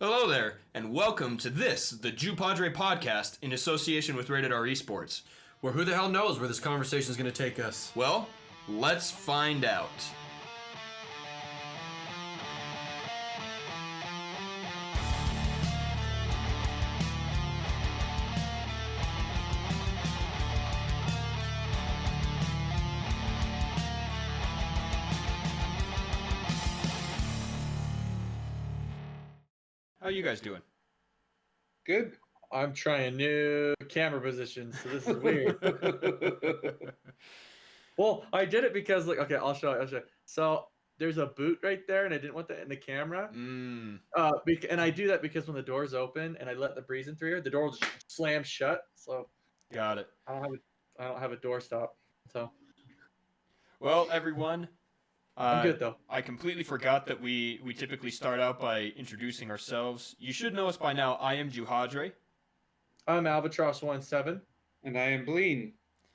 Hello there, and welcome to the JuPodRe podcast in association with Rated R Esports. Where who the hell knows where this conversation is going to take us? Well, let's find out. How you guys doing? Good. I'm trying new camera positions, so this is weird. Well, I did it because, like, okay, I'll show you. So there's a boot right there, and I didn't want that in the camera. And I do that because when the door's open and I let the breeze in through here, the door will just slam shut. So Got it. I don't have a door stop. So Well, everyone, I'm good though. I completely forgot that we typically start out by introducing ourselves. You should know us by now. I am JuPodRe. I'm Albatross17. And I am Bleen.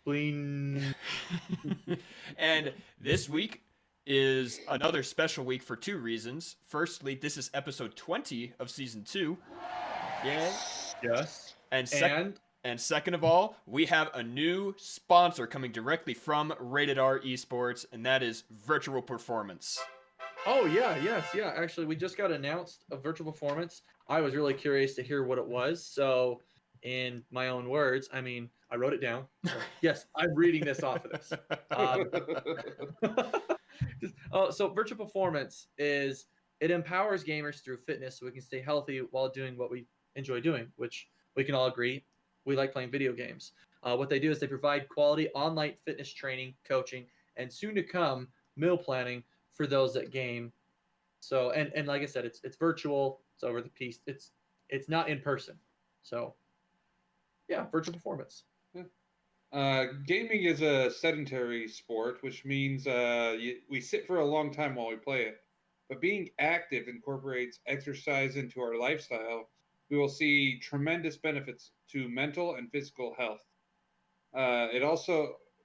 Bleen. And this week is another special week for two reasons. Firstly, this is episode 20 of season 2. Yeah. Yes. And second of all, we have a new sponsor coming directly from Rated R Esports, and that is Virtual Performance. Oh yeah, yeah. Actually, we just got announced a Virtual Performance. I was really curious to hear what it was. So, in my own words, I mean, I wrote it down. So, yes, I'm reading this off of this. So Virtual Performance it empowers gamers through fitness so we can stay healthy while doing what we enjoy doing, which we can all agree we like playing video games. What they do is they provide quality online fitness training, coaching, and soon to come meal planning for those that game. So and like I said, it's virtual. It's over the piece. It's not in person. So yeah, Virtual Performance. Gaming is a sedentary sport, which means we sit for a long time while we play it. But being active incorporates exercise into our lifestyle. We will see tremendous benefits to mental and physical health.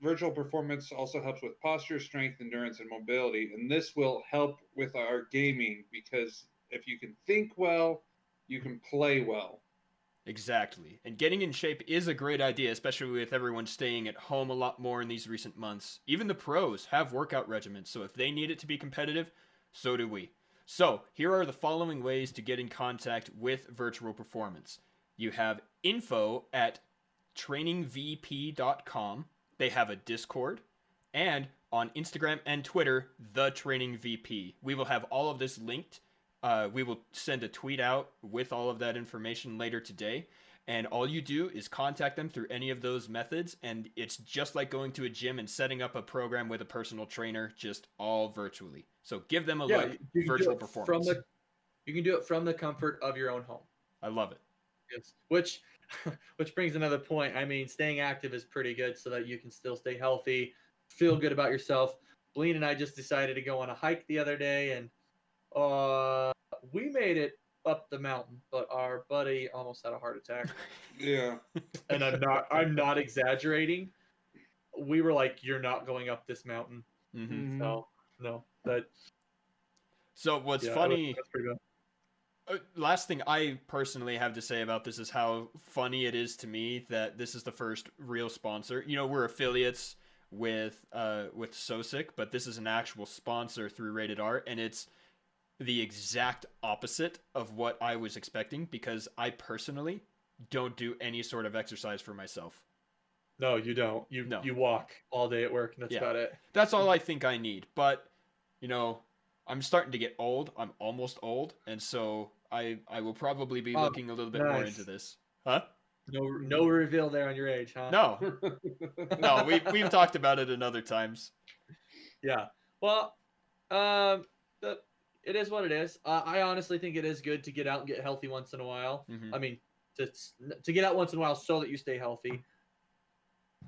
Virtual Performance also helps with posture, strength, endurance, and mobility. And this will help with our gaming because if you can think well, you can play well. Exactly. And getting in shape is a great idea, especially with everyone staying at home a lot more in these recent months. Even the pros have workout regimens, so if they need it to be competitive, so do we. So, here are the following ways to get in contact with Virtual Performance. You have info at trainingvp.com. They have a Discord. And on Instagram and Twitter, The Training VP. We will have all of this linked. We will send a tweet out with all of that information later today. And all you do is contact them through any of those methods. And it's just like going to a gym and setting up a program with a personal trainer, just all virtually. So give them a look. Virtual Performance. You can do it from the comfort of your own home. I love it. Yes. Which brings another point. I mean, staying active is pretty good so that you can still stay healthy, feel good about yourself. Bleen and I just decided to go on a hike the other day, and we made it up the mountain, but our buddy almost had a heart attack. Yeah. And I'm not exaggerating. We were like, "You're not going up this mountain." Mm-hmm. No. So what's funny? That's pretty good. Last thing I personally have to say about this is how funny it is to me that this is the first real sponsor. You know, we're affiliates with Sosic, but this is an actual sponsor through Rated R, and it's the exact opposite of what I was expecting because I personally don't do any sort of exercise for myself. No, you don't. You walk all day at work, and that's about it. That's all I think I need. But, you know, I'm starting to get old. I'm almost old, and so I will probably be looking a little bit more into this. Huh? No reveal there on your age, huh? No. No, we've talked about it in other times. Yeah. Well, it is what it is. I honestly think it is good to get out and get healthy once in a while. Mm-hmm. I mean, to get out once in a while so that you stay healthy.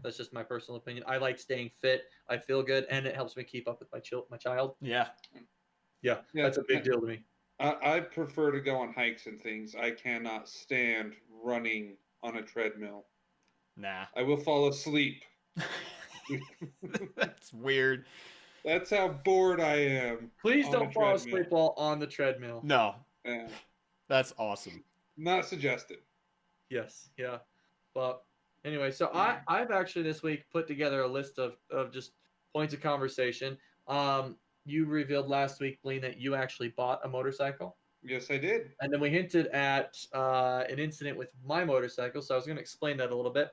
That's just my personal opinion. I like staying fit. I feel good, and it helps me keep up with my child. Yeah. Yeah, that's a big deal to me. I prefer to go on hikes and things. I cannot stand running on a treadmill. Nah. I will fall asleep. That's weird. That's how bored I am. Please don't fall asleep while on the treadmill. No. Yeah. That's awesome. Not suggested. Yes, yeah. But anyway, so I've actually this week put together a list of just points of conversation. You revealed last week, Bleen, that you actually bought a motorcycle. Yes, I did. And then we hinted at an incident with my motorcycle. So I was going to explain that a little bit.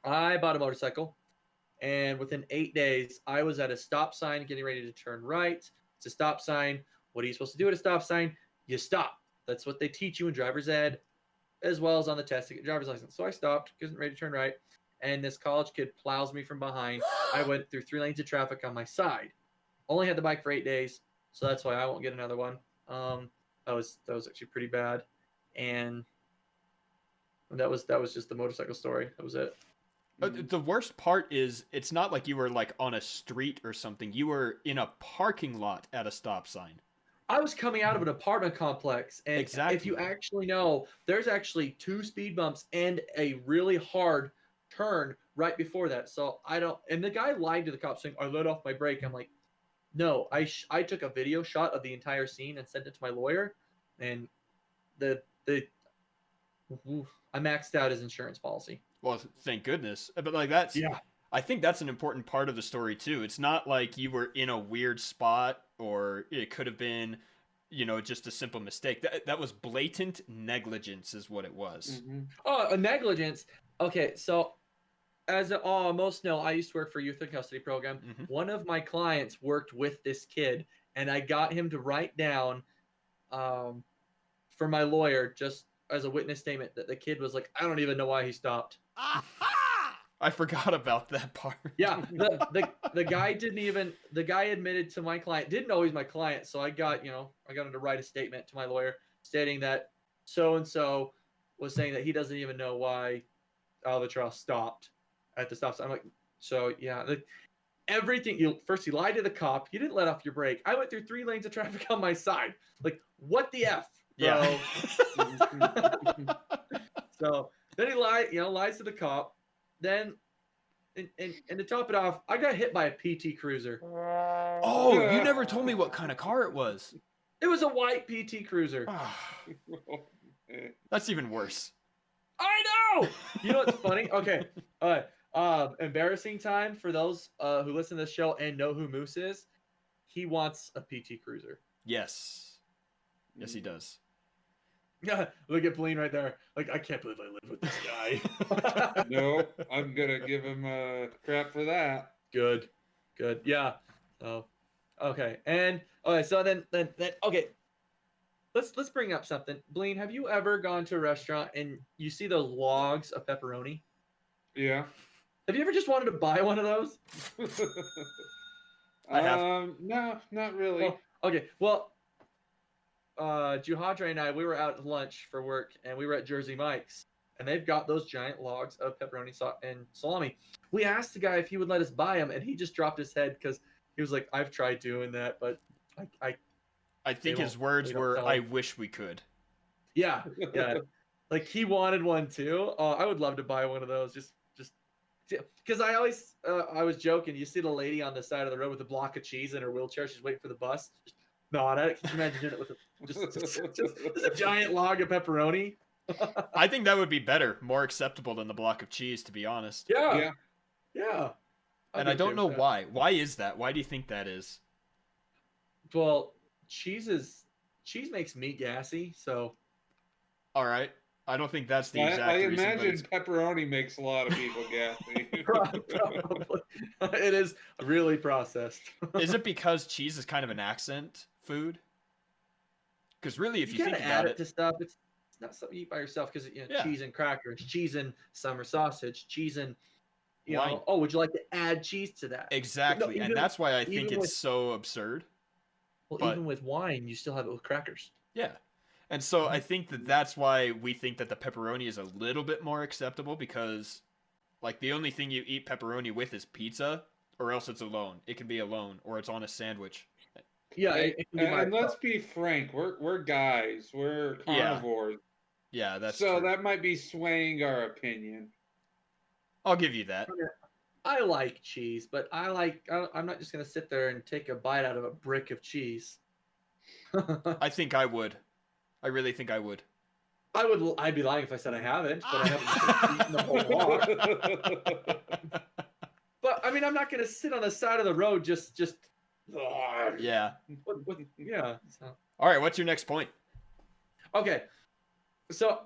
I bought a motorcycle, and within 8 days, I was at a stop sign getting ready to turn right. It's a stop sign. What are you supposed to do at a stop sign? You stop. That's what they teach you in driver's ed, as well as on the test to get driver's license. So I stopped, getting ready to turn right, and this college kid plows me from behind. I went through 3 lanes of traffic on my side. Only had the bike for 8 days, so that's why I won't get another one. That was actually pretty bad, and that was just the motorcycle story. That was it. The worst part is it's not like you were like on a street or something. You were in a parking lot at a stop sign. I was coming out of an apartment complex, and Exactly. if you actually know, there's actually 2 speed bumps and a really hard turn right before that. So I don't. And the guy lied to the cop saying, "I let off my brake." I'm like, no, I took a video shot of the entire scene and sent it to my lawyer, and I maxed out his insurance policy. Well, thank goodness. But like that's Yeah. I think that's an important part of the story too. It's not like you were in a weird spot or it could have been, just a simple mistake. That was blatant negligence is what it was. Mm-hmm. Oh, a negligence. Okay, so as most know, I used to work for youth and custody program. Mm-hmm. One of my clients worked with this kid, and I got him to write down for my lawyer, just as a witness statement, that the kid was like, I don't even know why he stopped. I forgot about that part. Yeah, the guy the guy admitted to my client, didn't know he's my client, so I got him to write a statement to my lawyer stating that so and so was saying that he doesn't even know why Albatross stopped at the stop sign. I'm like, so yeah, everything. First, he lied to the cop. You didn't let off your brake. I went through 3 lanes of traffic on my side. Like, what the f? Yeah. So then he lies to the cop. Then, and to top it off, I got hit by a PT Cruiser. Oh, you never told me what kind of car it was. It was a white PT Cruiser. That's even worse. I know. You know what's funny? Okay. Embarrassing time for those who listen to the show and know who Moose is. He wants a PT Cruiser. Yes. Yes, he does. Yeah, look at Bleen right there. Like, I can't believe I live with this guy. No, I'm gonna give him crap for that. Good. Yeah. Oh, okay. And okay, so then okay. Let's bring up something. Bleen, have you ever gone to a restaurant and you see those logs of pepperoni? Yeah. Have you ever just wanted to buy one of those? I have. No, not really. Oh, okay. Well, JuPodRe and I, we were out at lunch for work, and we were at Jersey Mike's, and they've got those giant logs of pepperoni and salami. We asked the guy if he would let us buy them, and he just dropped his head because he was like, "I've tried doing that, but I think his words were, "I wish we could." Yeah. Like he wanted one too. I would love to buy one of those. Just because I always I was joking. You see the lady on the side of the road with a block of cheese in her wheelchair. She's waiting for the bus. No, can you imagine doing it with just a giant log of pepperoni? I think that would be better, more acceptable than the block of cheese, to be honest. Yeah. And I don't know why. Why is that? Why do you think that is? Well, cheese makes meat gassy, so. All right. I don't think that's the exact I reason. imagine pepperoni makes a lot of people gassy. Probably. It is really processed. Is it because cheese is kind of an accent food? Because really, if you think add about it to stuff, it's not something you eat by yourself. Because Yeah. cheese and crackers, cheese and summer sausage, cheese and Wine. Oh, would you like to add cheese to that? Exactly, No, and that's why I think even it's with- so absurd. Well, but- even with wine, you still have it with crackers. Yeah. And so I think that's why we think that the pepperoni is a little bit more acceptable, because like the only thing you eat pepperoni with is pizza, or else it's alone. It can be alone, or it's on a sandwich. Yeah, Hey, it can be by and let's itself. be frank, we're guys, we're Yeah. carnivores, Yeah, that's so true. that might be swaying our opinion. I'll give you that. I like cheese, but I'm not just gonna sit there and take a bite out of a brick of cheese. I think I would I really think I would. I'd be lying if I said I haven't, but I haven't eaten the whole walk. But I mean, I'm not gonna sit on the side of the road just. Yeah. Yeah. So. All right. What's your next point? Okay. So,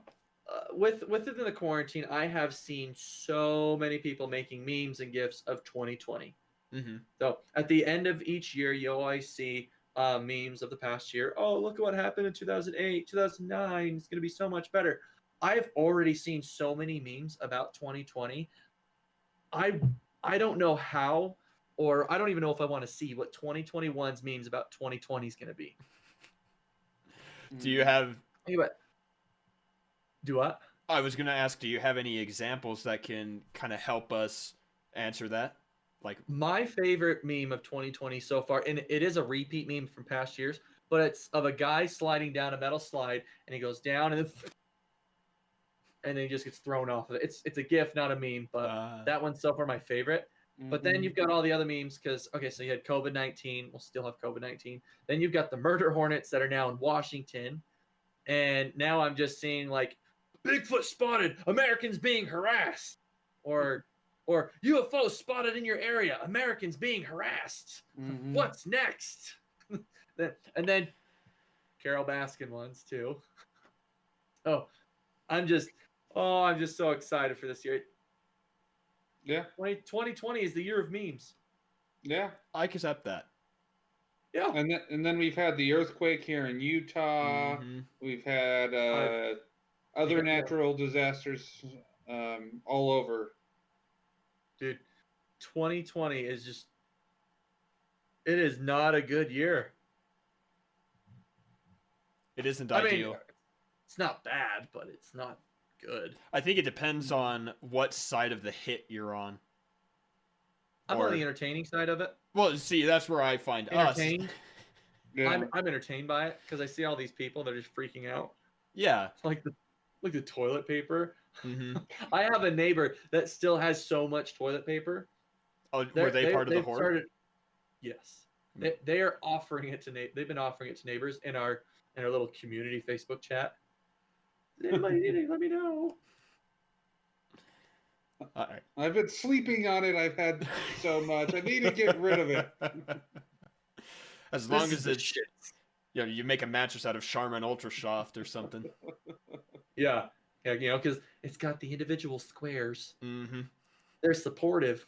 within the quarantine, I have seen so many people making memes and gifs of 2020. Mm-hmm. So at the end of each year, you always see memes of the past year. Oh, look at what happened in 2008, 2009. It's going to be so much better. I've already seen so many memes about 2020. I don't know how, or I don't even know if I want to see what 2021's memes about 2020 is going to be. Do you have... Anyway, do what? I was going to ask, do you have any examples that can kind of help us answer that? Like my favorite meme of 2020 so far, and it is a repeat meme from past years, but it's of a guy sliding down a metal slide, and he goes down, and then he just gets thrown off of it. It's a GIF, not a meme, but that one's so far my favorite. But then you've got all the other memes because, okay, so you had COVID-19. We'll still have COVID-19. Then you've got the murder hornets that are now in Washington. And now I'm just seeing, like, Bigfoot spotted, Americans being harassed. Or UFO spotted in your area, Americans being harassed. What's next? And then Carol Baskin ones, too. Oh, I'm just so excited for this year. Yeah. 2020 is the year of memes. Yeah. I accept that. Yeah. And then we've had the earthquake here in Utah. Mm-hmm. We've had other natural disasters all over. Dude, 2020 is just... It is not a good year. It isn't I ideal. mean, it's not bad, but it's not good. I think it depends on what side of the hit you're on. I'm on the entertaining side of it. Well, see, that's where I find Entertained. us. Yeah. I'm entertained by it because I see all these people that are just freaking out. Yeah. Like the toilet paper. Mm-hmm. I have a neighbor that still has so much toilet paper. Oh, were they part of the horde? Yes. They are offering it to they've been offering it to neighbors in our little community Facebook chat. Anybody need it? Let me know. All right. I've been sleeping on it. I've had so much. I need to get rid of it. As long as it's, you make a mattress out of Charmin Ultra Soft or something. Yeah, because it's got the individual squares. Mm-hmm. They're supportive.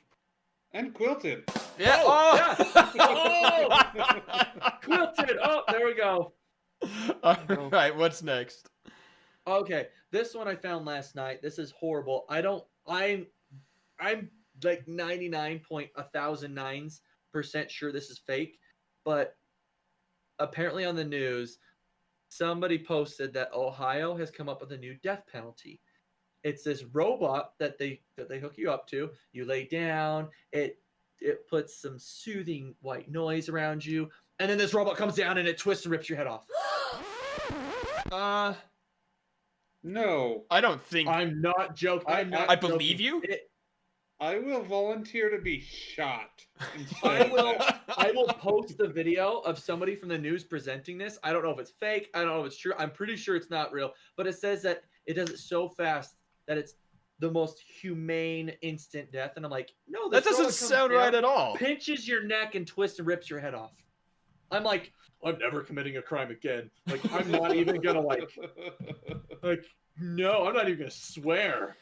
And quilted. Yeah. Oh, yeah. Oh! Quilted. Oh, there we go. All right. What's next? Okay, this one I found last night. This is horrible. I'm like 99.1009% sure this is fake, but apparently on the news, somebody posted that Ohio has come up with a new death penalty. It's this robot that they hook you up to. You lay down, it puts some soothing white noise around you, and then this robot comes down and it twists and rips your head off. No. I don't think. I'm not joking. I believe you. I will volunteer to be shot. I will post the video of somebody from the news presenting this. I don't know if it's fake. I don't know if it's true. I'm pretty sure it's not real. But it says that it does it so fast that it's the most humane instant death. And I'm like, no, that doesn't sound right at all. Pinches your neck and twists and rips your head off. I'm like, I'm never committing a crime again. Like, I'm not even gonna like, no, I'm not even gonna swear.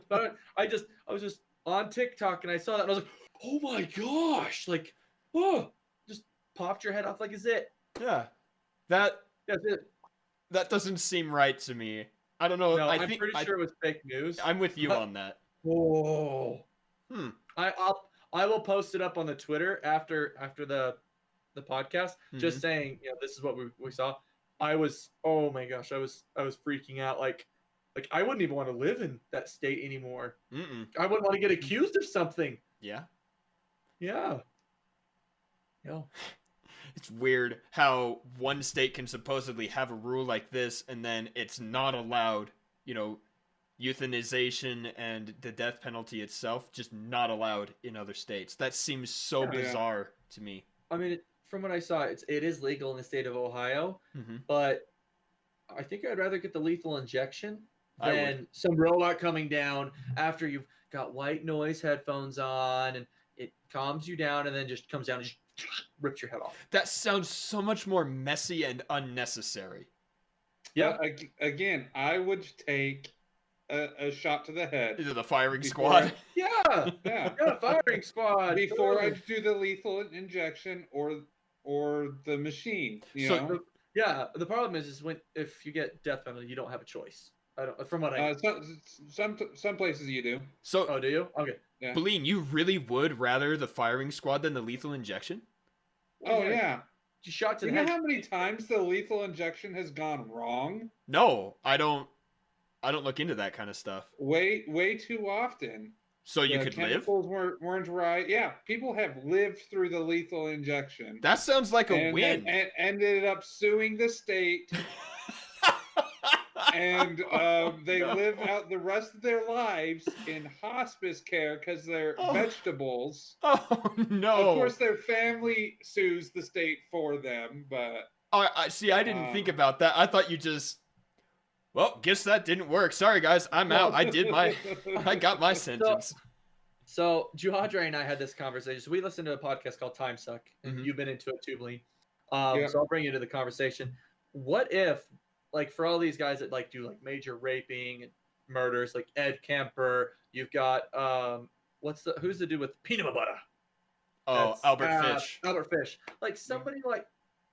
But I was just on TikTok and I saw that and I was like, oh my gosh, like, oh, just popped your head off like a zit. Yeah, that's it. That doesn't seem right to me. I don't know. No, I'm pretty sure it was fake news. I'm with you on that. Oh. I will post it up on the Twitter after the podcast, just saying, this is what we saw. I was, oh my gosh, I was freaking out. Like I wouldn't even want to live in that state anymore. I wouldn't want to get accused of something. Yeah. Yeah. It's weird how one state can supposedly have a rule like this and then it's not allowed, euthanization and the death penalty itself just not allowed in other states. That seems so bizarre to me. I mean, from what I saw, it is legal in the state of Ohio, Mm-hmm. but I think I'd rather get the lethal injection I would. than some robot coming down after you've got white noise headphones on and it calms you down and then just comes down and just rips your head off. That sounds so much more messy and unnecessary. Yeah. Again, I would take a shot to the head Is it the firing Before squad? Yeah. yeah, Firing squad. before I Boom. do the lethal injection or the machine. You So- know, Yeah. The problem is when if you get death penalty, you don't have a choice. I don't. From what I. some places you do. So, Oh, do you? Okay. Yeah. Bleen, you really would rather the firing squad than the lethal injection? Oh yeah. You shot to You the know head. how many times the lethal injection has gone wrong? No, I don't look into that kind of stuff. Way too often. So you The could live? chemicals weren't right. Yeah, people have lived through the lethal injection. That sounds like a and win. And ended up suing the state, and they live out the rest of their lives in hospice care because they're Oh. vegetables. Oh no. Of course, their family sues the state for them, but I see. I didn't think about that. I thought you just. Well, guess that didn't work. Sorry, guys. I'm out. I got my sentence. So JuPodRe and I had this conversation. So we listened to a podcast called Time Suck, and Mhm. you've been into it too, Bleen. Yeah. So I'll bring you to the conversation. What if, like, for all these guys that like do like major raping and murders, like Ed Kemper, you've got who's the dude with peanut butter? Oh, That's, Albert Fish. Albert Fish. Like somebody like,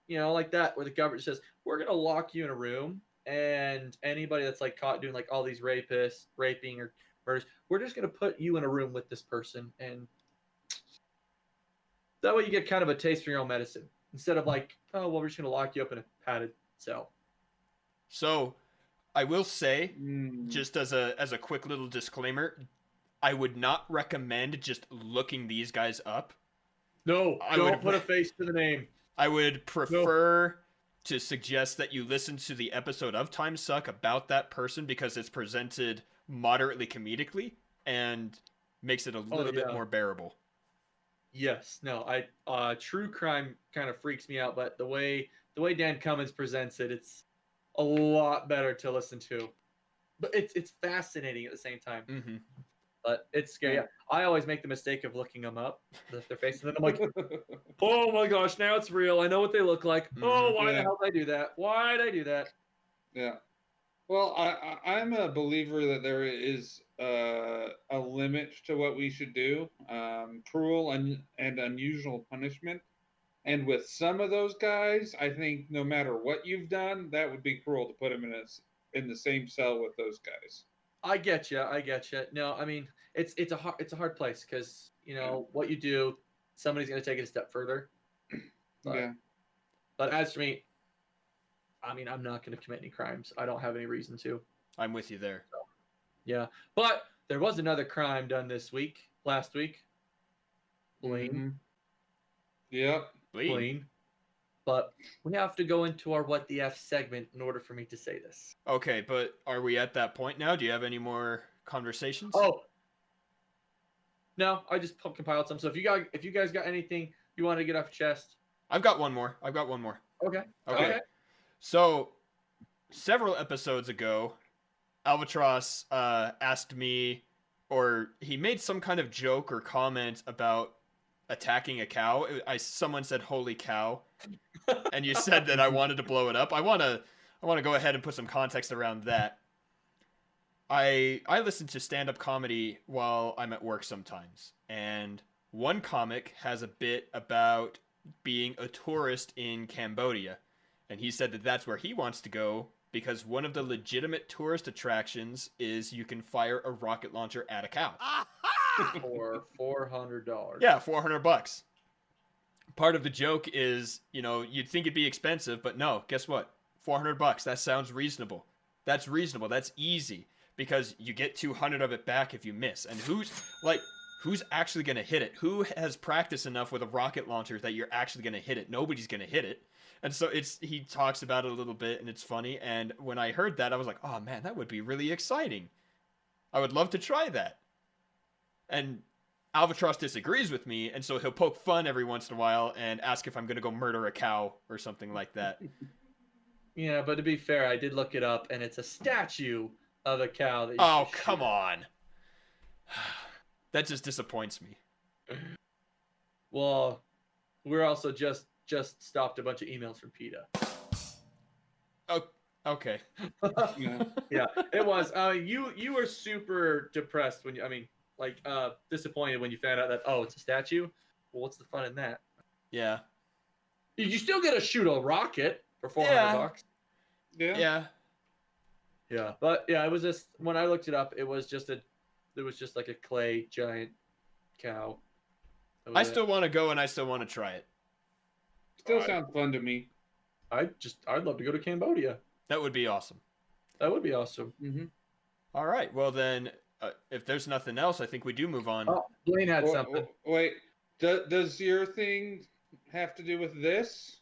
like that, where the government says, we're going to lock you in a room, and anybody that's like caught doing like all these raping or murders, we're just going to put you in a room with this person. And that way you get kind of a taste for your own medicine. Instead of like, oh, well, we're just going to lock you up in a padded cell. So, I will say, Mm. just as a quick little disclaimer, I would not recommend just looking these guys up. No, I don't would- put a face to the name. I would prefer to suggest that you listen to the episode of Time Suck about that person because it's presented moderately comedically and makes it a little bit yeah. more bearable. Yes, no, true crime kind of freaks me out, but the way Dan Cummins presents it, it's a lot better to listen to. But it's fascinating at the same time. Mm-hmm. But it's scary. Yeah. I always make the mistake of looking them up, their face, and then I'm like, oh my gosh, now it's real. I know what they look like. Oh, why the Yeah. hell did I do that? Why did I do that? Yeah. Well, I'm a believer that there is a limit to what we should do. Cruel and unusual punishment. And with some of those guys, I think no matter what you've done, that would be cruel to put them in the same cell with those guys. I get you. No, I mean it's a hard place because what you do, somebody's going to take it a step further. But, Yeah. But as for me, I mean, I'm not going to commit any crimes. I don't have any reason to. I'm with you there. Yeah, but there was another crime done last week. Bleen, Mhm. Yep. Bleen. But we have to go into our What the F segment in order for me to say this. Okay, but are we at that point now? Do you have any more conversations? Oh, no, I just compiled some. So if you guys got anything you want to get off your chest, I've got one more. okay. Okay. So, several episodes ago, Albatross asked me, or he made some kind of joke or comment about attacking a cow. Someone said "Holy cow," and you said that I wanted to blow it up. I want to go ahead and put some context around that. I listen to stand-up comedy while I'm at work sometimes, and one comic has a bit about being a tourist in Cambodia, and he said that that's where he wants to go because one of the legitimate tourist attractions is you can fire a rocket launcher at a cow. For $400. Yeah, $400. Part of the joke is, you'd think it'd be expensive, but no, guess what? $400. That sounds reasonable. That's reasonable. That's easy because you get 200 of it back if you miss. And who's actually going to hit it? Who has practiced enough with a rocket launcher that you're actually going to hit it? Nobody's going to hit it. And so he talks about it a little bit and it's funny. And when I heard that, I was like, oh man, that would be really exciting. I would love to try that. And Albatross disagrees with me, and so he'll poke fun every once in a while and ask if I'm going to go murder a cow or something like that. Yeah, but to be fair, I did look it up, and it's a statue of a cow that you Oh, should come shoot. on. That just disappoints me. Well, we're also just stopped a bunch of emails from PETA. Oh, okay. Yeah. Yeah, it was. You were super depressed when disappointed when you found out that it's a statue. Well, what's the fun in that? Yeah. You still get to shoot a rocket for Yeah. $400. Yeah. Yeah. Yeah, but yeah, it was just when I looked it up, it was just like a clay giant cow. That was I it. still want to go and I still want to try it. Still sounds fun to me. I'd love to go to Cambodia. That would be awesome. That would be awesome. Mm-hmm. All right. Well, then, if there's nothing else, I think we do move on. Oh, Blaine had something. Wait, does your thing have to do with this?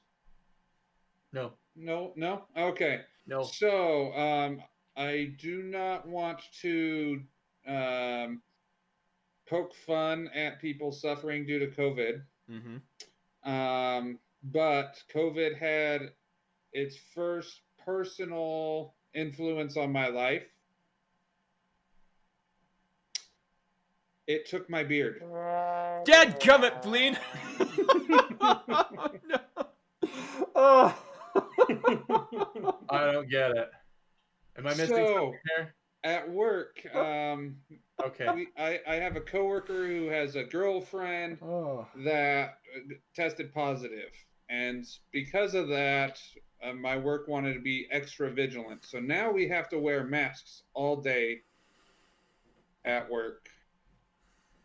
No, No. Okay. no. So, I do not want to poke fun at people suffering due to COVID. Mm-hmm. But COVID had its first personal influence on my life. It took my beard. Dadgummit, Bleen! Oh, no. Oh. I don't get it. Am I missing So, something here? at work, Okay. I have a coworker who has a girlfriend Oh. that tested positive, and because of that, my work wanted to be extra vigilant. So now we have to wear masks all day at work.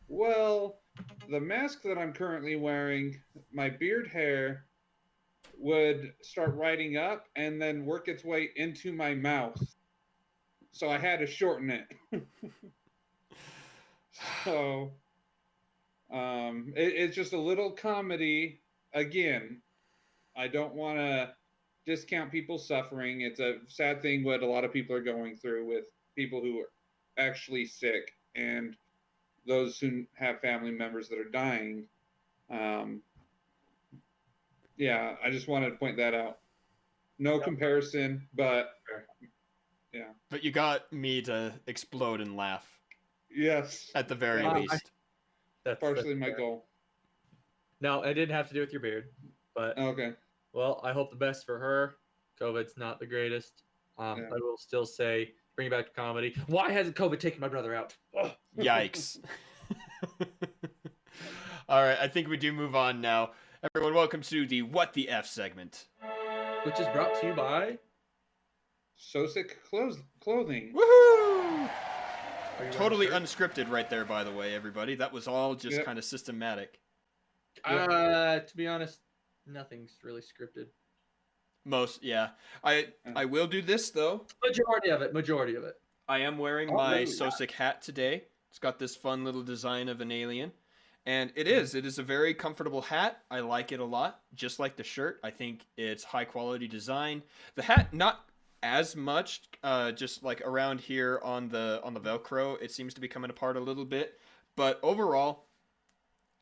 Well, the mask that I'm currently wearing, my beard hair would start riding up and then work its way into my mouth. So I had to shorten it. So it's just a little comedy. Again, I don't want to discount people's suffering. It's a sad thing what a lot of people are going through with people who are actually sick and those who have family members that are dying. Yeah, I just wanted to point that out. No comparison, but yeah. But you got me to explode and laugh, Yes, at the very Yeah, least. That's partially my fair. goal. No, it didn't have to do with your beard, but Okay. well, I hope the best for her. COVID's not the greatest. Yeah. I will still say, bring it back to comedy. Why hasn't COVID taken my brother out? Ugh. Yikes. All right, I think we do move on now. Everyone, welcome to the What the F segment. Which is brought to you by. Sosic clothing. Woohoo! Are you Totally wearing a shirt? unscripted right there, by the way, everybody. That was all just Yep. kind of systematic. To be honest, nothing's really scripted. Yeah. I will do this, though. Majority of it. I am wearing Oh, my really? Sosic hat today. It's got this fun little design of an alien. And it is a very comfortable hat. I like it a lot. Just like the shirt. I think it's high quality design. The hat, not as much, just like around here on the Velcro, it seems to be coming apart a little bit. But overall,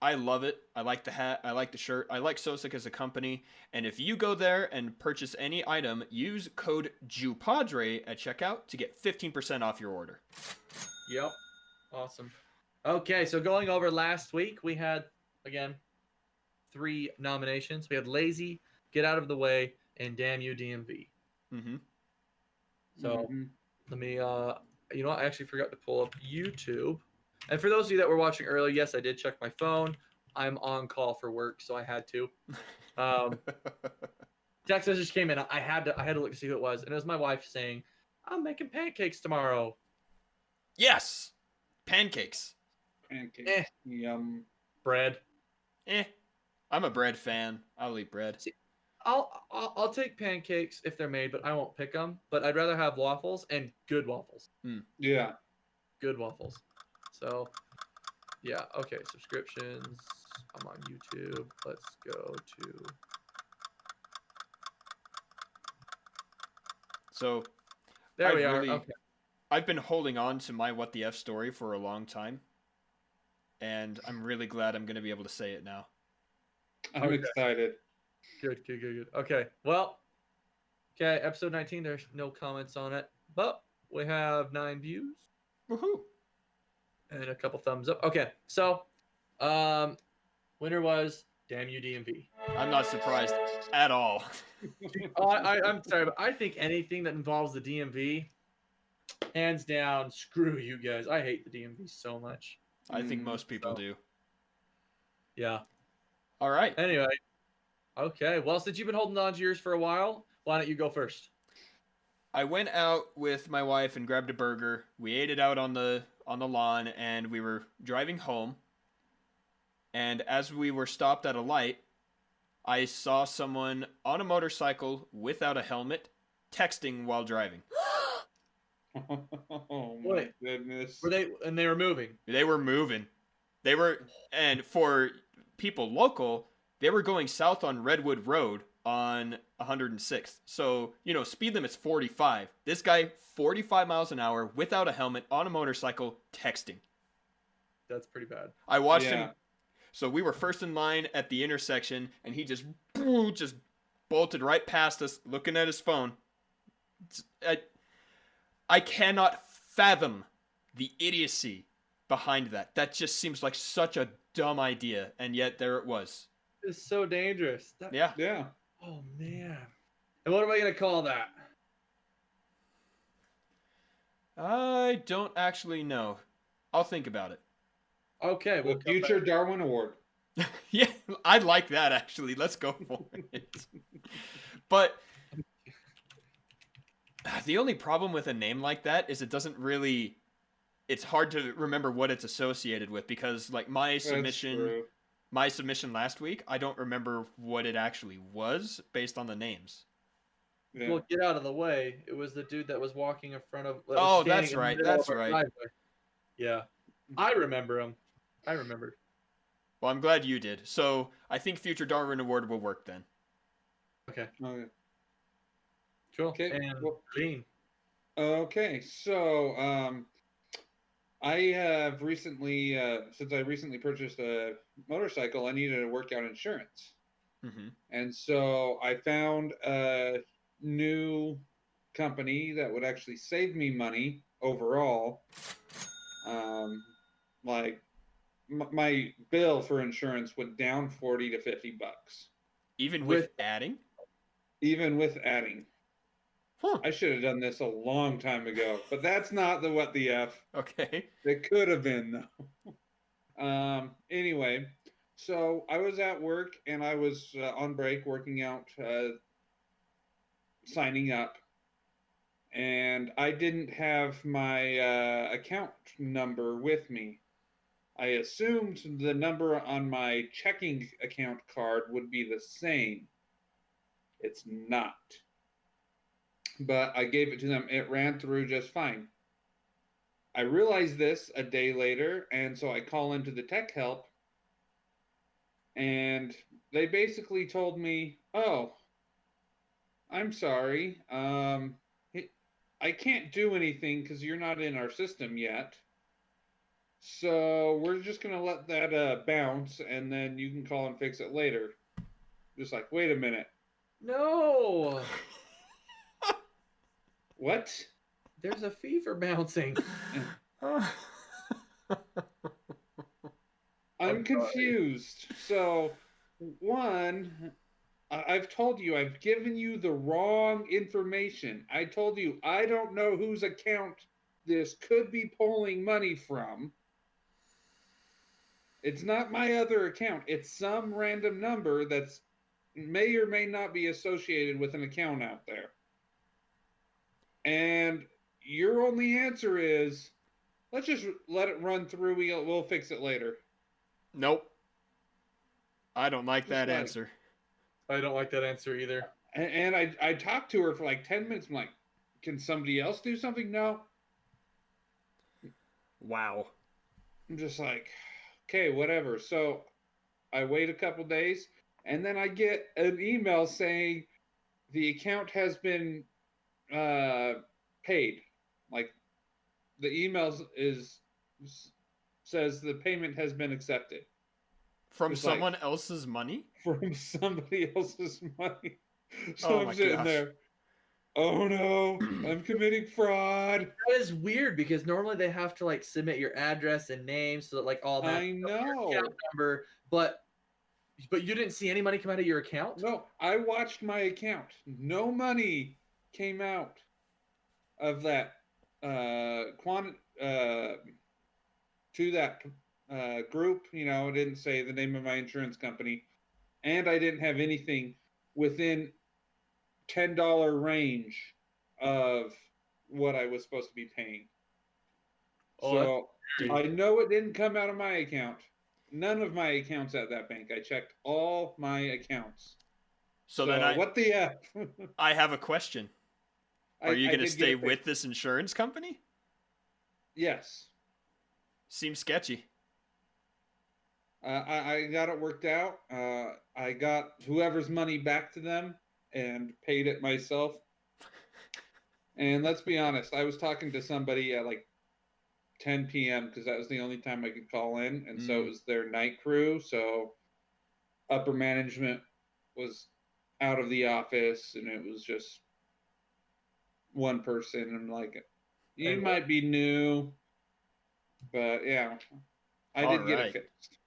I love it. I like the hat. I like the shirt. I like Sosic as a company. And if you go there and purchase any item, use code JuPodRe at checkout to get 15% off your order. Yep. Awesome. Okay, so going over last week, we had, again, 3 nominations. We had Lazy, Get Out of the Way, and Damn You DMV. Mm-hmm. So Mhm. let me, you know what? I actually forgot to pull up YouTube. And for those of you that were watching earlier, yes, I did check my phone. I'm on call for work, so I had to. Text message came in. I had to look to see who it was, and it was my wife saying, "I'm making pancakes tomorrow." Yes! Pancakes. Pancakes. Eh. Yum. Bread. I'm a bread fan. I'll eat bread. I'll take pancakes if they're made, but I won't pick them. But I'd rather have waffles and good waffles. Yeah. Good waffles. So, yeah. Okay. Subscriptions. I'm on YouTube. Let's go to. So There we I've are. really- Okay. I've been holding on to my What the F story for a long time. and I'm really glad I'm going to be able to say it now. I'm Okay. excited. Good. Okay. Well, okay, episode 19, there's no comments on it, but we have 9 views Woohoo! and a couple thumbs up. Okay, so winner was Damn You DMV. I'm not surprised at all. I'm sorry, but I think anything that involves the DMV, hands down, screw you guys. I hate the DMV so much. I think most people do. Yeah. All right. Anyway, okay. Well, since you've been holding on to yours for a while, why don't you go first? I went out with my wife and grabbed a burger. We ate it out on the lawn, and we were driving home. And as we were stopped at a light, I saw someone on a motorcycle without a helmet texting while driving. Oh my Wait. goodness. They were moving. They were moving. And for people local, they were going south on Redwood Road on 106th. So, speed limit's 45. This guy, 45 miles an hour without a helmet on a motorcycle texting. That's pretty bad. I watched him. So we were first in line at the intersection, and he just bolted right past us, looking at his phone. I cannot fathom the idiocy behind that. That just seems like such a dumb idea, and yet there it was. It's so dangerous. Yeah. Yeah. Oh man. And what am I gonna call that? I don't actually know. I'll think about it. Okay, The future Darwin Award. Yeah, I like that actually. Let's go for it. But the only problem with a name like that is it doesn't really. It's hard to remember what it's associated with because, like, my submission last week, I don't remember what it actually was based on the names. Yeah. Well, get out of the way. It was the dude that was walking in front of. Oh, that's right. That's right. Driveway. Yeah, I remember him. I remembered. Well, I'm glad you did. So I think future Darwin Award will work then. Okay. Okay. Cool. Okay. And Well, Lean. okay. So, I have recently, since I recently purchased a motorcycle, I needed to work out insurance. Mm-hmm. And so I found a new company that would actually save me money overall. Like my bill for insurance went down 40 to 50 bucks. Even with adding? Even with adding. Huh. I should have done this a long time ago, but that's not the what the F. Okay. It could have been though. Anyway, so I was at work and I was on break working out, signing up, and I didn't have my account number with me. I assumed the number on my checking account card would be the same. It's not. But I gave it to them. It ran through just fine. I realized this a day later, and so I call into the tech help, and they basically told me, "Oh, I'm sorry. I can't do anything because you're not in our system yet. So we're just gonna let that bounce, and then you can call and fix it later." Just like, wait a minute. No. What? There's a fee for bouncing. I'm confused. So, one, I've told you, I've given you the wrong information. I told you, I don't know whose account this could be pulling money from. It's not my other account. It's some random number that's may or may not be associated with an account out there. And your only answer is, let's just let it run through. We'll fix it later. Nope. I don't like that answer. I don't like that answer either. And I talked to her for like 10 minutes. I'm like, can somebody else do something? No. Wow. I'm just like, okay, whatever. So I wait a couple days, and then I get an email saying the account has been paid. Like, the email is says the payment has been accepted From It's like- someone else's money? from somebody else's money. So Oh I'm my sitting gosh. there. Oh no, I'm committing fraud. That is weird because normally they have to like submit your address and name so that like all that I know. account number, but you didn't see any money come out of your account? No, I watched my account. No money came out of that to that group. It didn't say the name of my insurance company, and I didn't have anything within $10 range of what I was supposed to be paying. Oh, So that's- I know it didn't come out of my account. None of my accounts at that bank. I checked all my accounts. So then what the F? I have a question. Are you going to did stay get it with this insurance company? Yes. Seems sketchy. I got it worked out. I got whoever's money back to them and paid it myself. And let's be honest, I was talking to somebody at like 10 p.m. because that was the only time I could call in. And so it was their night crew. So upper management was out of the office and it was just one person. And like, you And might be new, but yeah, I did get it Alright. fixed.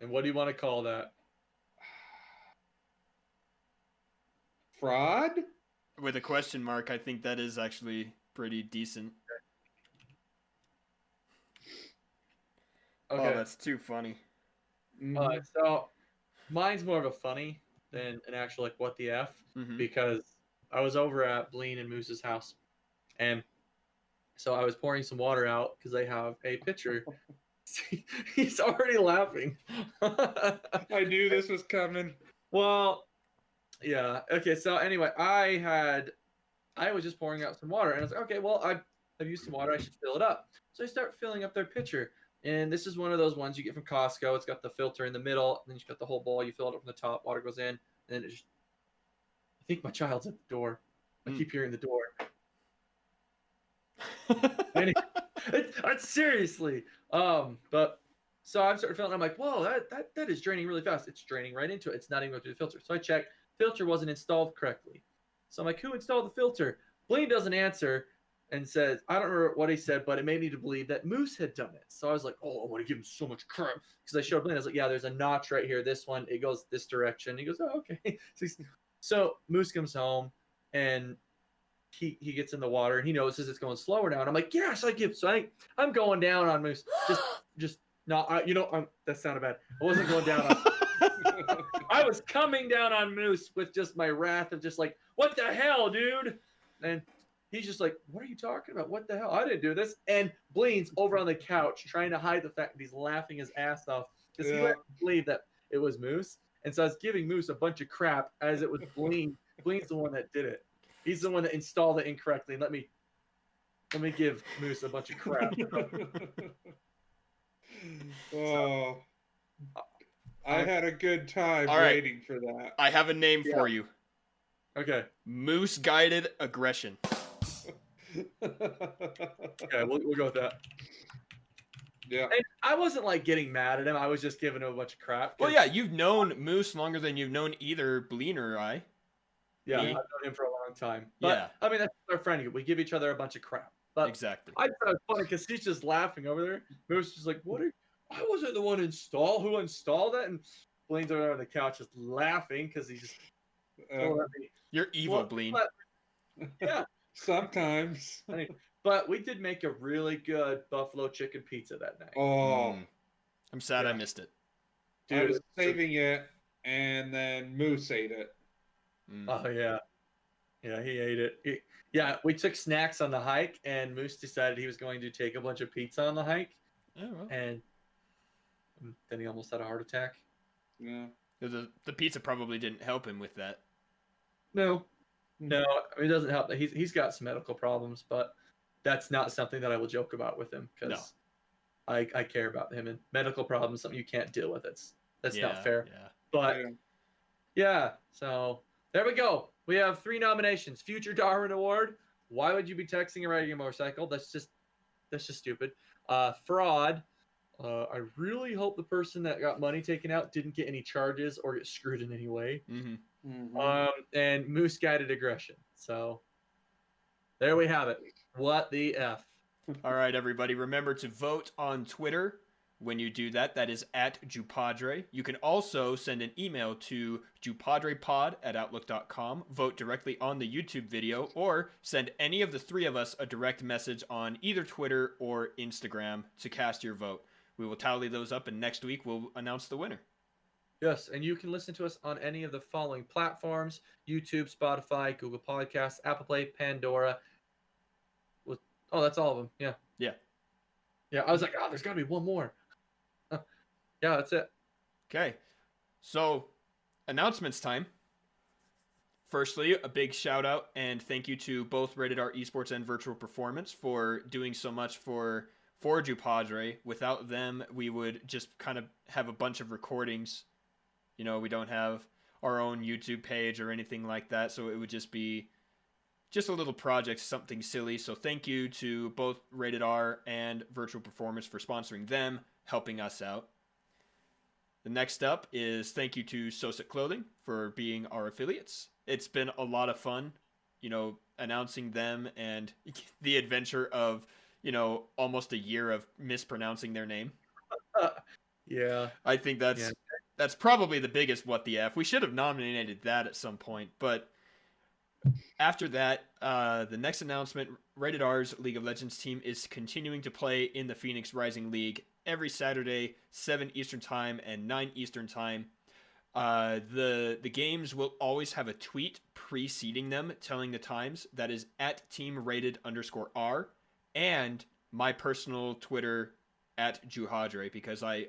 And what do you want to call that? Fraud? With a question mark, I think that is actually pretty decent. Okay. Oh, that's too funny. Mhm. So mine's more of a funny than an actual like what the F Mhm. because I was over at Bleen and Moose's house, and so I was pouring some water out because they have a pitcher. He's already laughing. I knew this was coming. Well, yeah. Okay. So anyway, I was just pouring out some water, and I was like, okay, well, I've used some water. I should fill it up. So I start filling up their pitcher, and this is one of those ones you get from Costco. It's got the filter in the middle, and then you've got the whole bowl. You fill it up from the top. Water goes in, and then it just. I think my child's at the door. I keep hearing the door. Anyway, it's seriously. But so I'm starting filling. I'm like, whoa, that is draining really fast. It's draining right into it. It's not even going through the filter. So I check. Filter wasn't installed correctly. So I'm like, who installed the filter? Blaine doesn't answer and says, I don't remember what he said, but it made me to believe that Moose had done it. So I was like, oh, I want to give him so much crap. Because I showed Blaine, I was like, yeah, there's a notch right here. This one, it goes this direction. He goes, oh, okay. So Moose comes home and he gets in the water and he notices it's going slower now. And I'm like, yes, I'm going down on Moose. Just no, that sounded bad. I wasn't going down on I was coming down on Moose with just my wrath of just like, what the hell, dude? And he's just like, what are you talking about? What the hell? I didn't do this. And Blaine's over on the couch trying to hide the fact that he's laughing his ass off because he let me believe that it was Moose. And so I was giving Moose a bunch of crap as it was Blaine. Blaine's the one that did it. He's the one that installed it incorrectly. And let me give Moose a bunch of crap. Oh, I had a good time All right. waiting for that. I have a name for you. Okay. Moose guided aggression. Okay, we'll go with that. Yeah. And I wasn't like getting mad at him. I was just giving him a bunch of crap. Well, yeah, you've known Moose longer than you've known either Bleen or I. Yeah, Me? I've known him for a long time. But, Yeah. I mean, that's our friend. We give each other a bunch of crap. But Exactly. I thought it was funny because he's just laughing over there. Moose is just like, I wasn't the one who installed it. And Blaine's over there on the couch just laughing because he's just. You're evil, Well, Bleen. Yeah. Sometimes. But we did make a really good buffalo chicken pizza that night. Oh, I'm sad I Yeah. missed it. I Dude, was saving it, and then Moose ate it. Oh yeah, yeah, he ate it. We took snacks on the hike, and Moose decided he was going to take a bunch of pizza on the hike, Oh, well. and then he almost had a heart attack. Yeah. The pizza probably didn't help him with that. No, I mean, it doesn't help that he's got some medical problems, but that's not something that I will joke about with him because I care about him, and medical problems something you can't deal with. That's not fair. Yeah. But yeah, so there we go. We have 3 nominations: Future Darwin Award. Why would you be texting and riding a motorcycle? That's just stupid. Fraud, I really hope the person that got money taken out didn't get any charges or get screwed in any way. And Moose guided aggression. So there we have it. What the F? All right, everybody. Remember to vote on Twitter. When you do that, that is at JuPodRe. You can also send an email to JuPodRePod@outlook.com, vote directly on the YouTube video, or send any of the three of us a direct message on either Twitter or Instagram to cast your vote. We will tally those up, and next week we'll announce the winner. Yes, and you can listen to us on any of the following platforms: YouTube, Spotify, Google Podcasts, Apple Play, Pandora. Oh, that's all of them. Yeah. Yeah, I was like, oh, there's got to be one more. Yeah, that's it. Okay, so announcements time. Firstly, a big shout out and thank you to both Rated R Esports and Virtual Performance for doing so much for JuPodRe. Without them, we would just kind of have a bunch of recordings. You know, we don't have our own YouTube page or anything like that, so it would just be just a little project, something silly. So thank you to both Rated R and Virtual Performance for sponsoring them, helping us out. The next up is thank you to Sosik Clothing for being our affiliates. It's been a lot of fun, you know, announcing them and the adventure of, you know, almost a year of mispronouncing their name. Yeah. I think that's probably the biggest what the F. We should have nominated that at some point, but after that, the next announcement, Rated R's League of Legends team is continuing to play in the Phoenix Rising League every Saturday, 7 Eastern Time and 9 Eastern Time. The games will always have a tweet preceding them telling the times. That is at teamrated_R and my personal Twitter at JuPodRe, because I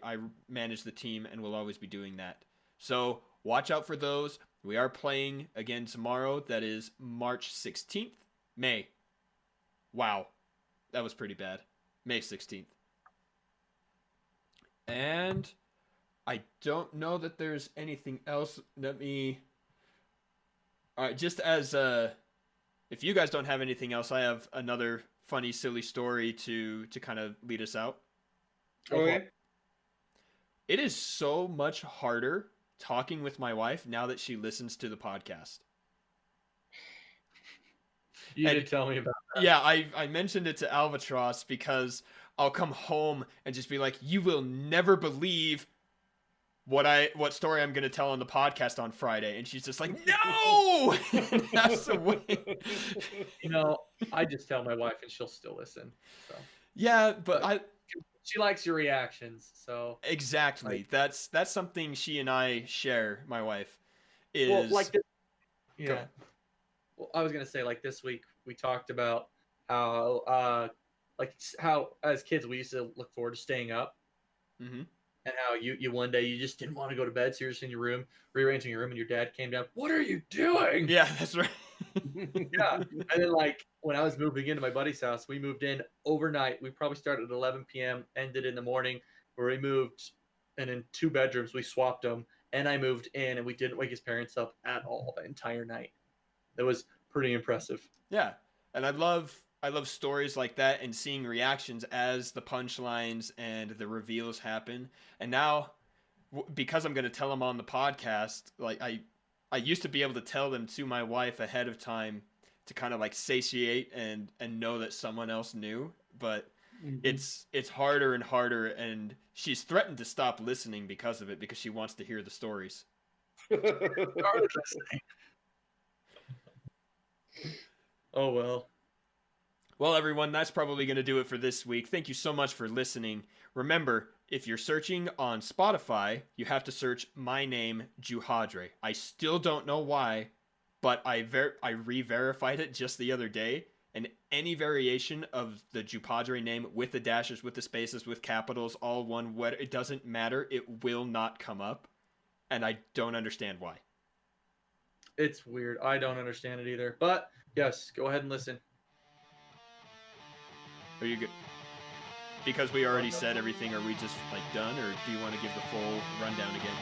manage the team and will always be doing that. So watch out for those. We are playing again tomorrow. That is March 16th. May. Wow. That was pretty bad. May 16th. And I don't know that there's anything else. Let me... Alright, just as... if you guys don't have anything else, I have another funny, silly story to kind of lead us out. Okay. It is so much harder talking with my wife now that she listens to the podcast. You did tell me about that. Yeah, I mentioned it to Albatross because I'll come home and just be like, you will never believe what story I'm going to tell on the podcast on Friday. And she's just like, no! That's the way. You know, I just tell my wife and she'll still listen. So Yeah, but she likes your reactions. So exactly. That's something she and I share, my wife. Is well, like this, yeah. Well, I was going to say, like, this week we talked about how as kids we used to look forward to staying up. Mm-hmm. And how you one day you just didn't want to go to bed, so you're just in your room, rearranging your room, and your dad came down. What are you doing? Yeah, that's right. Yeah. And then, like, when I was moving into my buddy's house, we moved in overnight. We probably started at 11 p.m., ended in the morning, where we moved, and in 2 bedrooms, we swapped them, and I moved in, and we didn't wake his parents up at all the entire night. That was pretty impressive. Yeah, and I love stories like that and seeing reactions as the punchlines and the reveals happen. And now, because I'm going to tell them on the podcast, like I used to be able to tell them to my wife ahead of time to kind of like satiate and know that someone else knew, but it's harder and harder, and she's threatened to stop listening because of it, because she wants to hear the stories. Oh well. Well, everyone, that's probably going to do it for this week. Thank you so much for listening. Remember, if you're searching on Spotify, you have to search my name, JuPodRe. I still don't know why, but I re-verified it just the other day, and any variation of the JuPodRe name with the dashes, with the spaces, with capitals, all one word, it doesn't matter. It will not come up, and I don't understand why. It's weird. I don't understand it either. But, yes, go ahead and listen. Are you good? Because we already said everything, are we just like done, or do you want to give the full rundown again?